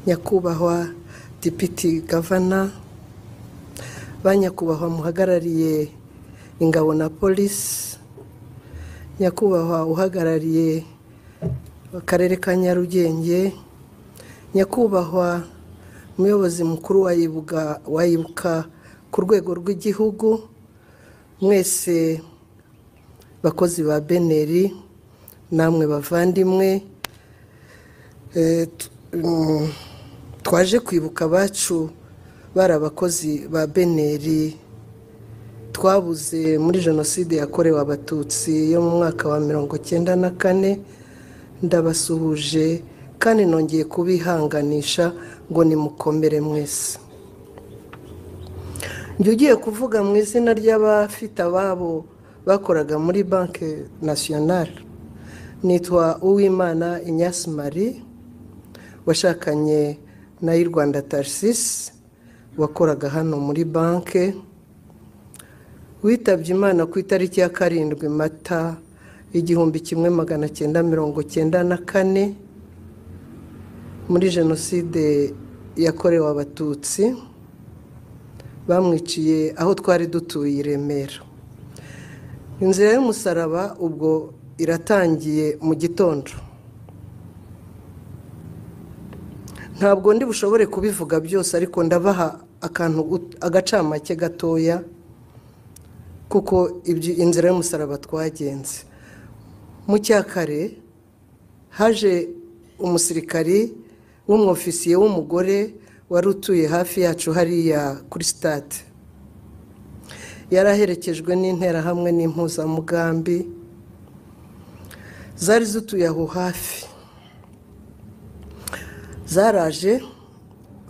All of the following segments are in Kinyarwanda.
nyakubahwa Deputy Governor, banyakubahwa muhagarariye ingabo na polisi, nyakubahwa uhagarariye akarere ka Nyarugenge, nyakubahwa umuyobozi mukuru wayibuka ku rwego rw'igihugu, mwese bakozi ba Beneri, namwe bavandimwe, twaje kwibuka abacu bari abakozi ba Beneri twabuze muri jenoside yakorewe abatutsi yo mu mwaka wa 1994. Ndabasuhuje kandi nongeye kubihanganisha ngo nimukomere mwese. Njye ugiye kuvuga mu izina ry'abafite ababo bakoraga muri Banque Nationale. Nitwa Uwimana Ignace Marie, washakanye na Rwanda Tarsis, wakoraga hano muri banke, witabye Imana ku itariki ya 7 Mata 1994 muri jenoside yakorewe abatutsi. Bamwiciye aho twari dutuye i Remera. Inzira y'umusaraba ubwo iratangiye mu gitondo. Ntabwo ndi bushobore kubivuga byose, ariko ndabaha agacamake gatoya kuko inzira y'umusaraba twagenze. Mu cyakare haje umusirikari w'umwofisiye w'umugore wari utuye hafi yacu hariya kuri stade. Yaraherekejwe n'interahamwe n'impuzamugambi zari zituye aho hafi. Zaraje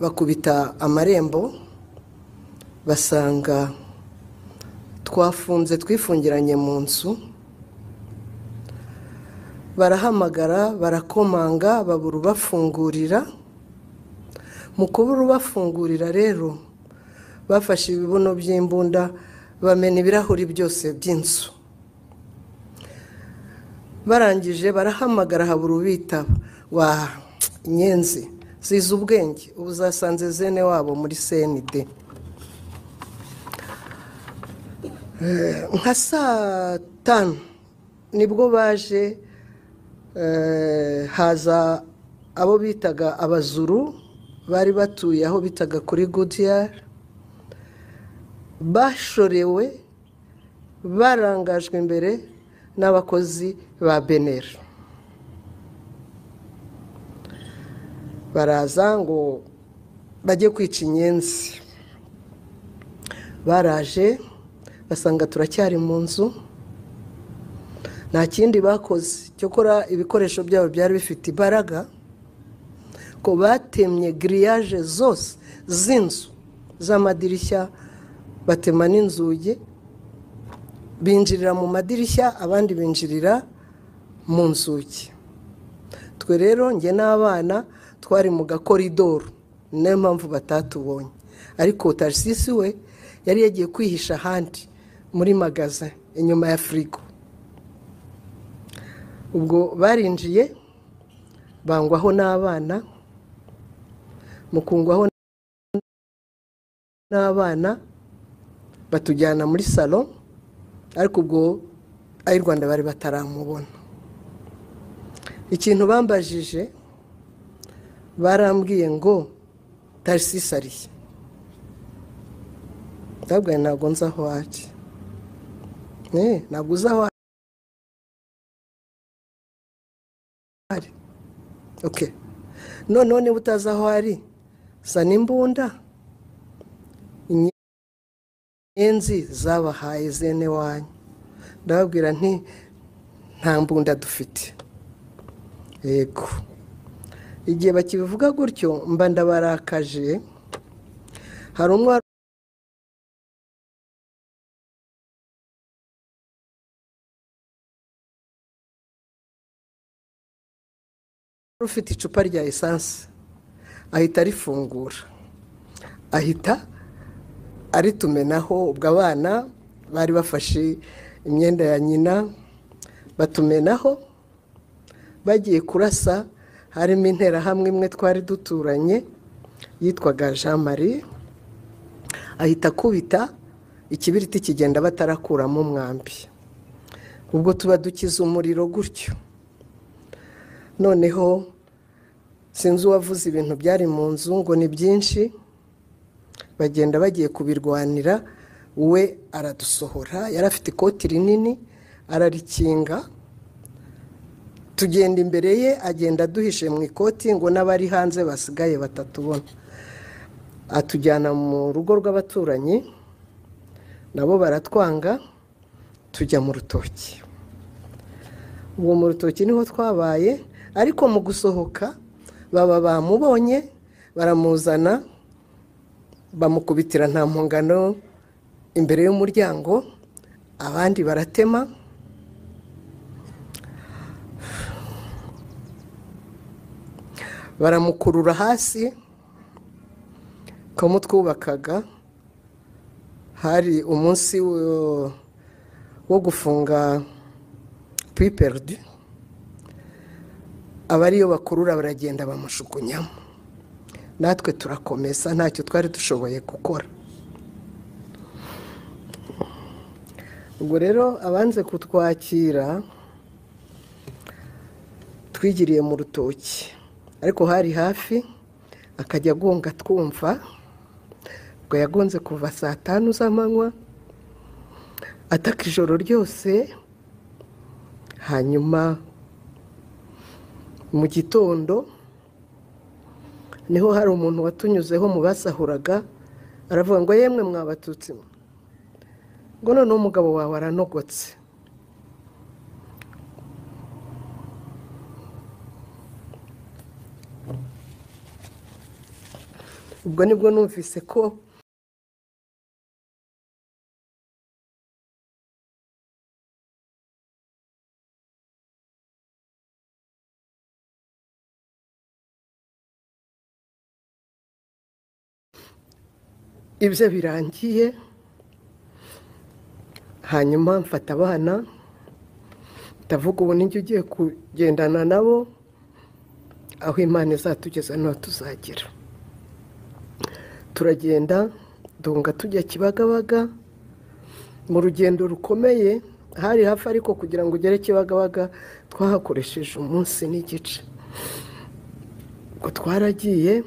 bakubita amarembo, basanga twifungiranye mu nzu. Barahamagara, barakomanga, babura ubafungurira. Mu kubura ubafungurira rero bafashe ibibuno by'imbunda bamena ibirahuri byose by'inzu. Barangije barahamagara, habura ubitaba. Wa Nyenzi ziza ubwenge, ubu zasanze zene wabo muri CND. Nka saa 5 nibwo baje, haza abo bitaga abazuru bari batuye aho bitaga kuri Goodyear. Bashorewe, barangajwe imbere n'abakozi ba Beneri. Baraza ngo bajye kwica Inyenzi. Baraje basanga turacyari mu nzu, nta kindi bakoze. Cyokora ibikoresho byabo byari bifite imbaraga, ko batemye grillage zose z'inzu z'amadirishya, batema n'inzugi, binjirira mu madirishya, abandi binjirira mu nzugi. Twe rero nge n'abana twari mu gakoridoro, niyo mpamvu batatubonye. Ariko Tarsisi we yari yagiye kwihisha ahandi muri magasin inyuma ya frigo. Ubwo barinjiye bangwaho n'abana, mukungwaho n'abana batujyana muri salon, ariko ubwo Rwanda bari bataramubona. Ikintu bambajije, barambwiye ngo Tarsisi ariye. Ndabwiye ntabwo nzi aho ari. Ntabwo uzi aho ari. Okay. None niba utazi aho ari, sana imbunda. Inyenzi zabahaye zene wanyu. Ndababwira nti nta mbunda dufite. Yego. Igihe bakibivuga gutyo mba ndabarakaje. Hari umwe ufite icupa rya essence, ahita arifungura, ahita aritumenaho. Ubwo abana bari bafashe imyenda ya nyina batumenaho, bagiye kurasa harimo interahamwe imwe twari duturanye yitwaga Jean Marie, ahita akubita ikibiriti kigenda batarakuramo umwambi. Ubwo tuba dukiza umuriro gutyo. Noneho sinzi uwavuze ibintu byari mu nzu ngo ni byinshi, bagenda bagiye kubirwanira, we aradusohora, yari afite ikoti rinini ararikinga, tugenda imbere ye, agenda duhishe mu ikoti ngo n'abari hanze basigaye batatubona. Atujyana mu rugo rw'abaturanyi, nabo baratwanga, tujya mu rutoki. Uwo mu rutoki niho twabaye, ariko mu gusohoka baba bamubonye, baramuzana, bamukubitira nta mpongano imbere y'umuryango, abandi baratema, baramukurura hasi. Ko twubakaga hari umunsi wo gufunga puits perdus, abariyo bakurura baragenda bamushukunyamo, natwe turakomeza, ntacyo twari dushoboye gukora. Ubwo rero abanze kutwakira twigiriye mu rutoki, ariko hari hafi, akajya agonga twumva. Ubwo yagonze kuva saa 5 z'amanywa, ataka ijoro ryose. Hanyuma mu gitondo niho hari umuntu watunyuzeho mu basahuraga, aravuga ngo yemwe mwabatutsi, ngo none umugabo wawe aranogotse. Ubwo nibwo numvise ko ibyo birangiye. Hanyuma mfata abana, ndavuga ubu ninjye ugiye kugendana nabo, aho Imana izatugeza niho tuzagera. Turagenda dunga tujya Kibagabaga, mu rugendo rukomeye, hari hafi ariko kugira ngo ugere Kibagabaga twahakoresheje umunsi n'igice. Ubwo twaragiye,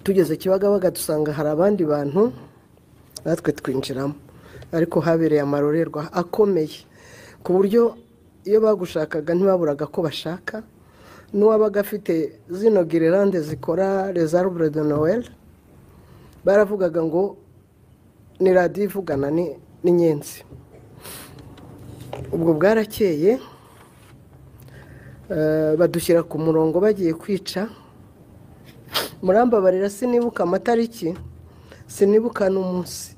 tugeze Kibagabaga dusanga hari abandi bantu, natwe twinjiramo, ariko habereye amarorerwa akomeye, ku buryo iyo bagushakaga ntibaburaga ko bashaka. N'uwabaga afite zino girelande zikora les arbres de Noël, baravugaga ngo ni radiyo ivugana n'inyenzi. Ubwo bwarakeye, badushyira ku murongo bagiye kwica. Murambabarira sinibuka amatariki, sinibuka n'umunsi,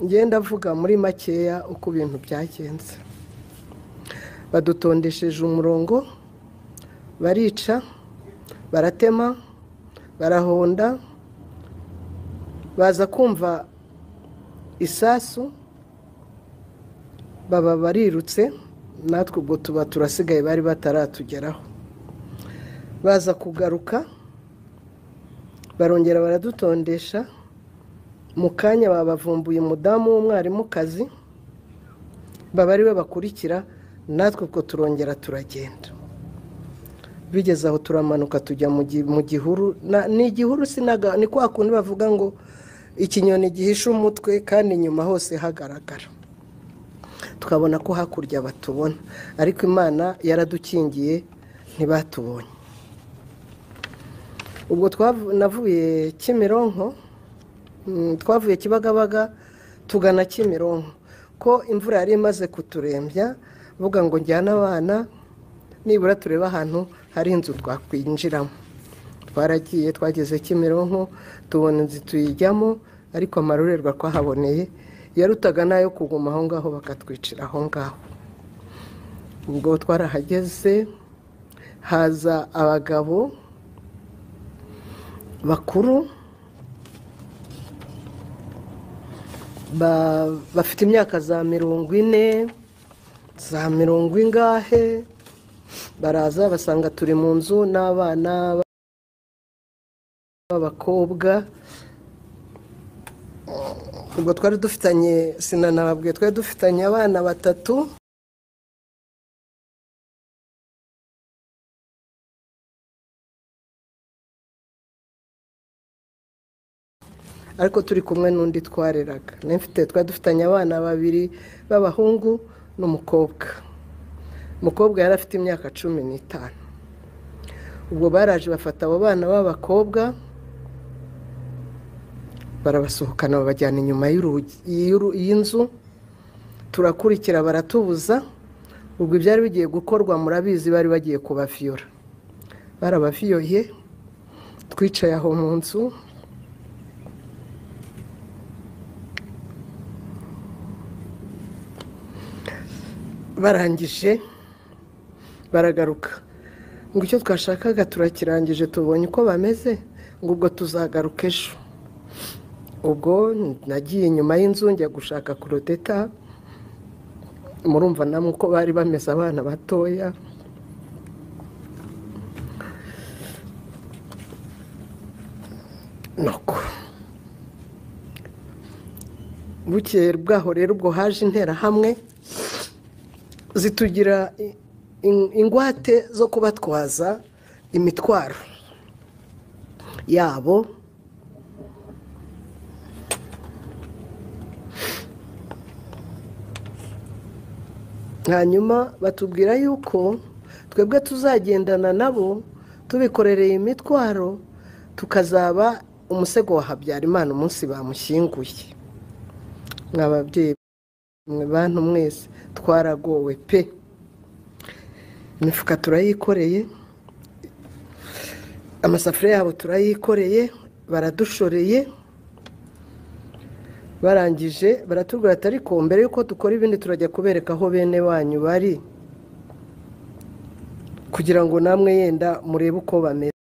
ngenda avuga muri makeya uko ibintu byagenze. Badutondesheje umurongo, barica, baratema, barahonda, baza kumva isasu, baba barirutse, natwe ubwo tuba turasigaye, bari bataratugeraho. Baza kugaruka, barongera baradutondesha. Mu kanya babavumbuye umudamu w'umwarimukazi, baba ari we bakurikira, natwe ubwo turongera turagenda. Bigeze aho turamanuka tujya mu gihuru. Ni igihuru, ni kwa kundi bavuga ngo ikinyoni gihisha umutwe kandi inyuma hose hagaragara. Tukabona ko hakurya batubona, ariko Imana yaradukingiye ntibatubonye. Ubwo navuye Kimironko, twavuye Kibagabaga tugana Kimironko, ko imvura yari imaze kuturembya, vuga ngo njyana abana nibura tureba ahantu hari inzu twakwinjiramo. Twaragiye, twageze Kimironko, tubona inzu tuyijyamo, ariko amarorerwa twahaboneye yarutaga nayo kuguma aho ngaho bakatwicira aho ngaho. Ubwo twarahageze, haza abagabo bakuru bafite imyaka za 40, za 40 ingahe, baraza basanga turi mu nzu n'abana b'abakobwa. Ubwo twari dufitanye sinanababwiye twari dufitanye abana 3 ariko turi kumwe n'undi twareraga. Twari dufitanye abana 2 b'abahungu n'umukobwa. Umukobwa yari afite imyaka 15. Ubwo baraje bafata abo bana b'abakobwa barabasohokana babajyana inyuma y'inzu, turakurikira baratubuza. Ubwo ibyari bigiye gukorwa murabizi, bari bagiye kubafiyora. Barabafiyoye, twicaye aho mu nzu. Barangije baragaruka ngo icyo twashakaga turakirangije, tubonye uko bameze, ngo ubwo tuzagaruka ejo. Ubwo nagiye inyuma y'inzu njya gushaka Claudette. Murumva namwe uko bari bameze, abana batoya. Nuko bukeye bwaho rero ubwo haje interahamwe zitugira ingwate zo kubatwaza imitwaro yabo. Hanyuma batubwira yuko twebwe tuzagendana nabo tubikorereye imitwaro, tukazaba umusego wa Habyarimana umunsi bamushyinguye. Mwababyeyi mwe bantu mwese twaragowe pe. Imifuka turayikoreye, amasafuriya yabo turayikoreye, baradushoreye. Barangije baratubwira ati ariko mbere yuko dukora ibindi turajya kubereka aho bene wanyu bari, kugira ngo namwe yenda murebe uko bameze.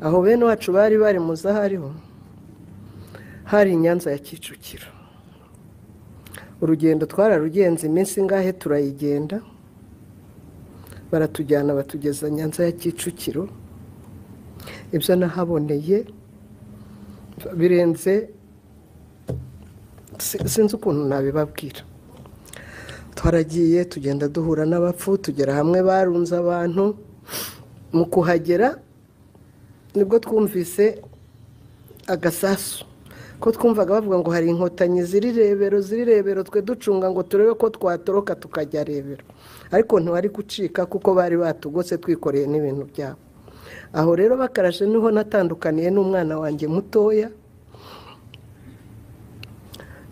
Aho bene wacu bari muza hariho hari Nyanza ya Kicukiro. Urugendo twararugenze iminsi ngahe turayigenda, baratujyana batugeza Nyanza ya Kicukiro. Ibyo nahaboneye birenze, sinzi ukuntu nabibabwira. Twaragiye tugenda duhura n'abapfu, tugera hamwe barunze abantu. Mu kuhagera nibwo twumvise agasasu, ko twumvaga bavuga ngo hari inkotanyi ziri Rebero twe ducunga ngo turebe ko twatoroka tukajya Rebero, ariko ntiwari gucika kuko bari batugose twikoreye n'ibintu byabo. Aho rero bakarashe niho natandukaniye n'umwana wanjye mutoya.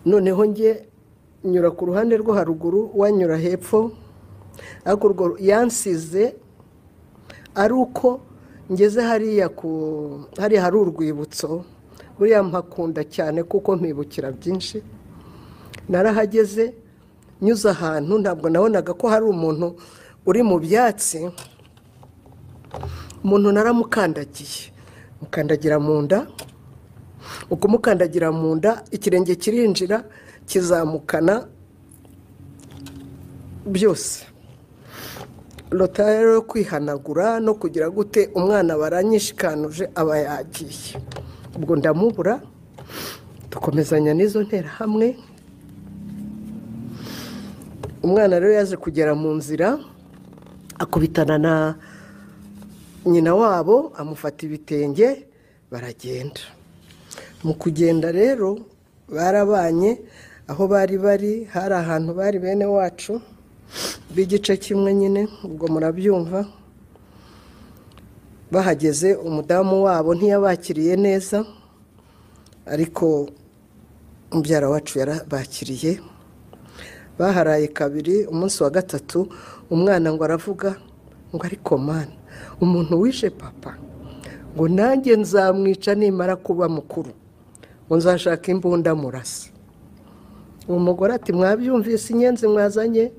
Noneho nge nyura ku ruhande rwo haruguru, wanyura hepfo, ariko urwo yansize ari uko ngeze hariya hari urwibutso. Buriya mpakunda cyane kuko mpibukira byinshi. Narahageze nyuze ahantu, ntabwo nabonaga ko hari umuntu uri mu byatsi. Umuntu naramukandagiye, mukandagira mu nda. Uko mukandagira mu nda, ikirenge kirinjira kizamukana byose. Lota rero kwihanagura no kugira gute, umwana baranyishikanuje aba yagiye. Ubwo ndamubura, dukomezanya n'izo nterahamwe. Umwana rero yaje kugera mu nzira, akubitana na nyina wabo, amufata ibitenge, baragenda. Mu kugenda rero barabanye. Aho bari hari ahantu bari bene wacu b'igice kimwe nyine, ubwo murabyumva. Bahageze umudamu wabo ntiyabakiriye neza, ariko mubyara wacu yarabakiriye. Baharaye kabiri, umunsi wa gatatu umwana ngo aravuga ngo ariko mana, umuntu wishe papa ngo nanjye nzamwica nimara kuba mukuru, ngo nzashaka imbunda murasa. Umugore ati mwabyumvise inyenzi mwazanye,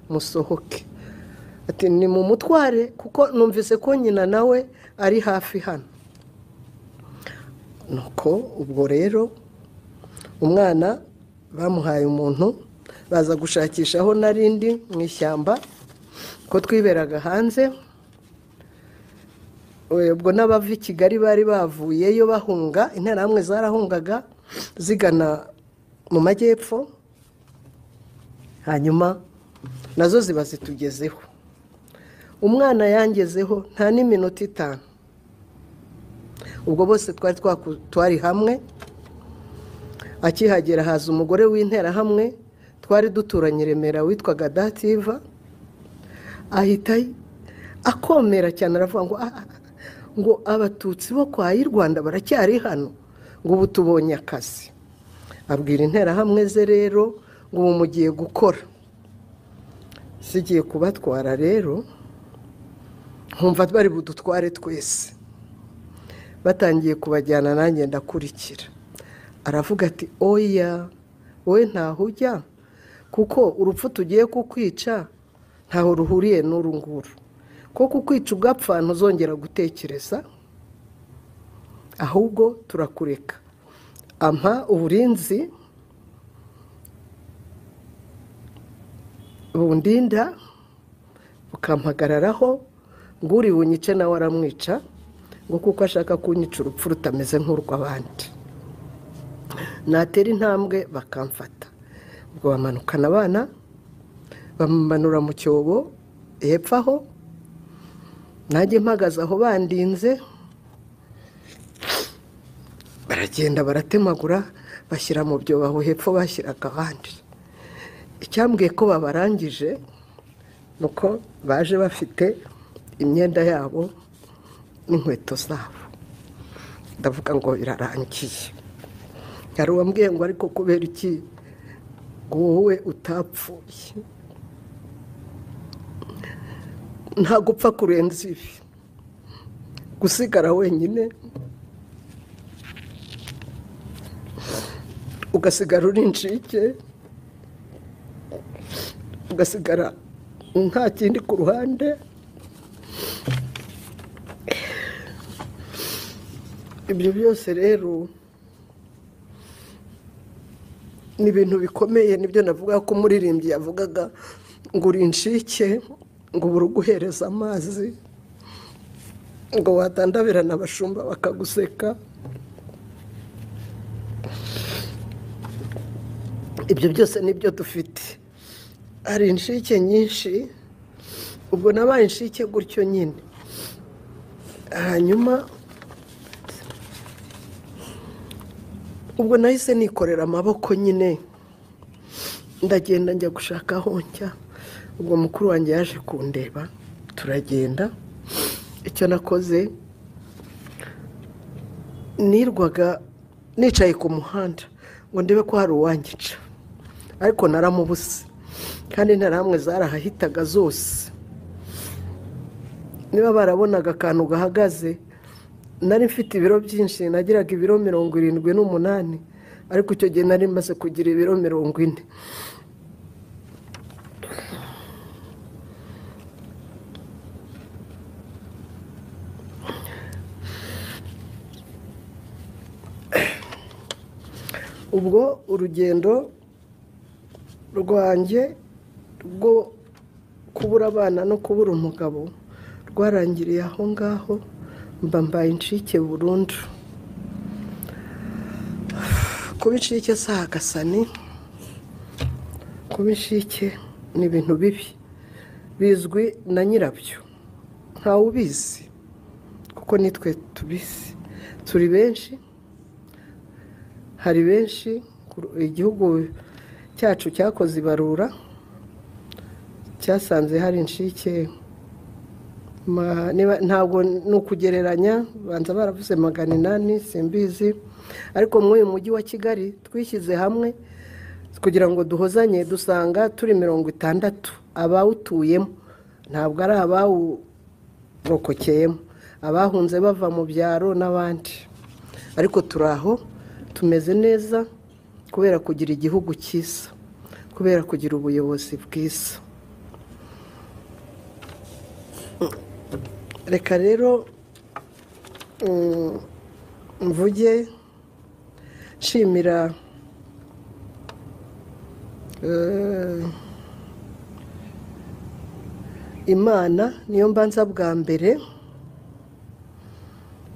musohoke. Ati ni mu mutware kuko numvise ko nyina nawe ari hafi hano. nuko ubwo rero umwana bamuhaye umuntu baza gushakisha aho narindi mu ishyamba ko twiberaga hanze. Ubwo n'abava i Kigali bari bavuyeyo bahunga, interahamwe zarahungaga zigana mu majyepfo, hanyuma nazo ziba zitugezeho. Umwana yangezeho nta n'iminota 5, ubwo bose twari hamwe. Akihagera haza umugore w'interahamwe twari duturanye Remera witwaga Dativa, ahita akomera cyane aravuga ngo abatutsi bo kwa Rwanda baracyari hano, ngo ubu tubonye akazi. Abwira interahamwe ze rero ngo ubu mugiye gukora. Sigiye kubatwara rero, nkumva bari budutware twese. Batangiye kubajyana nanjye ndakurikira. Aravuga ati oya wowe ntaho ujya, kuko urupfu tugiye kukwica ntaho ruhuriye n'uru nguru, ko kukwica ugapfa ntuzongera gutekereza, ahubwo turakureka. Ampa uburinzi bundinda bukampagararaho, ngo uri bunyice nawe aramwica, ngo kuko ashaka kunyica urupfu rutameze nk'urw'abandi. Natera intambwe bakamfata, ubwo bamanukana abana bamanura mu cyobo hepfo aho, nanjye mpagaze aho bandinze. Baragenda baratemagura bashyira mu byobo aho hepfo bashyiraga abandi. Icyambwiye ko babarangije nuko baje bafite imyenda yabo n'inkweto zabo. Ndavuga ngo birarangiye. Hari uwambwiye ngo ariko kubera iki ngo wowe utapfuye? Nta gupfa kurenza ibi, gusigara wenyine, ugasigara uri incike, ugasigara nta kindi ku ruhande. Ibyo byose rero ni ibintu bikomeye. Nibyo navuga ko umuririmbyi yavugaga ngo uri incike, ngo buri guhereza amazi, ngo watandabirana abashumba bakaguseka. Ibyo byose nibyo dufite. Hari incike nyinshi, ubwo nabaye incike gutyo nyine. Hanyuma ubwo nahise nikorera amaboko nyine, ndagenda njya gushaka aho njya. Ubwo mukuru wanjye yaje kundeba, turagenda. Icyo nakoze, nirwaga nicaye ku muhanda ngo ndebe ko hari uwangica, ariko naramubuze, kandi interahamwe zarahahitaga zose. Niba barabonaga akantu gahagaze, nari mfite ibiro byinshi, nagiraga ibiro 78, ariko icyo gihe nari maze kugira ibiro 40. Ubwo urugendo rwanjye rwo kubura abana no kubura umugabo rwarangiriye aho ngaho, mbaye incike burundu. Kuba incike si agasani, kuba incike ni ibintu bibi, bizwi na nyirabyo, ntawe ubizi, kuko nitwe tubizi. Turi benshi, hari benshi. Igihugu cyacu cyakoze ibarura, cyasanze hari incike, ntabwo ni ukugereranya, banza baravuze 800, simbizi, ariko muri uyu mujyi wa Kigali twishyize hamwe kugira ngo duhozanye, dusanga turi 60 abawutuyemo, ntabwo ari abawurokokeyemo, abahunze bava mu byaro n'abandi. Ariko turaho tumeze neza kubera kugira igihugu cyiza, kubera kugira ubuyobozi bwiza. Reka rero mvuge nshimira Imana niyo mbanza bwa mbere,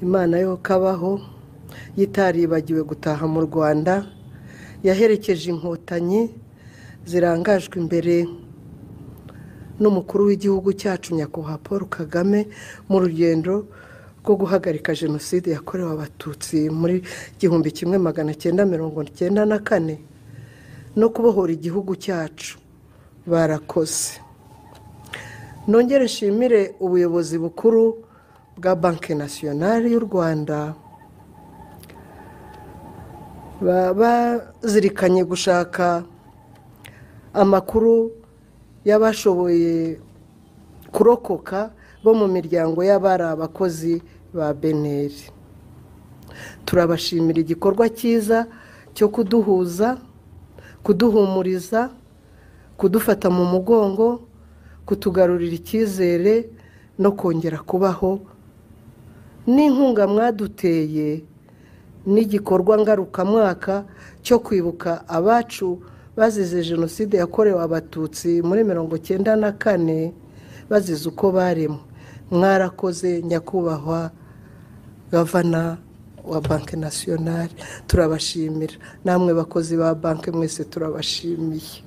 Imana yo kabaho yitaribagiwe gutaha mu Rwanda, yaherekeje inkotanyi zirangajwe imbere n'umukuru w'igihugu cyacu nyakubahwa Paul Kagame mu rugendo rwo guhagarika jenoside yakorewe abatutsi muri 1994 no kubohora igihugu cyacu. Barakoze. Nongere nshimire ubuyobozi bukuru bwa Banki Nationale y'u Rwanda, bazirikanye gushaka amakuru y'abashoboye kurokoka bo mu miryango y'abari abakozi ba BNL. Turabashimira igikorwa cyiza cyo kuduhuza, kuduhumuriza, kudufata mu mugongo, kutugarurira icyizere no kongera kubaho, n'inkunga mwaduteye n'igikorwa ngarukamwaka cyo kwibuka abacu bazize jenoside yakorewe abatutsi muri 1994 bazize uko baremwe. Mwarakoze nyakubahwa Gavana wa Banki Nationale, turabashimira. Namwe bakozi ba banki mwese turabashimiye.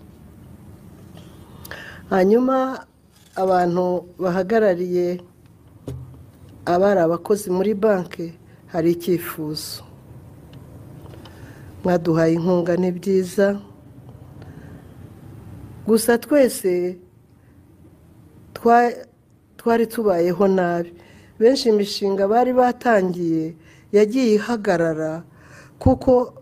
Hanyuma abantu bahagarariye abari abakozi muri banki, hari icyifuzo. Mwaduhaye inkunga ni byiza, gusa twese twari tubayeho nabi. Benshi imishinga bari batangiye yagiye ihagarara kuko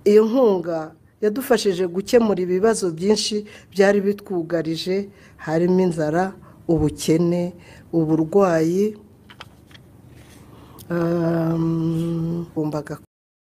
iyo nkunga yadufashije gukemura ibibazo byinshi byari bitwugarije, harimo inzara, ubukene, uburwayi,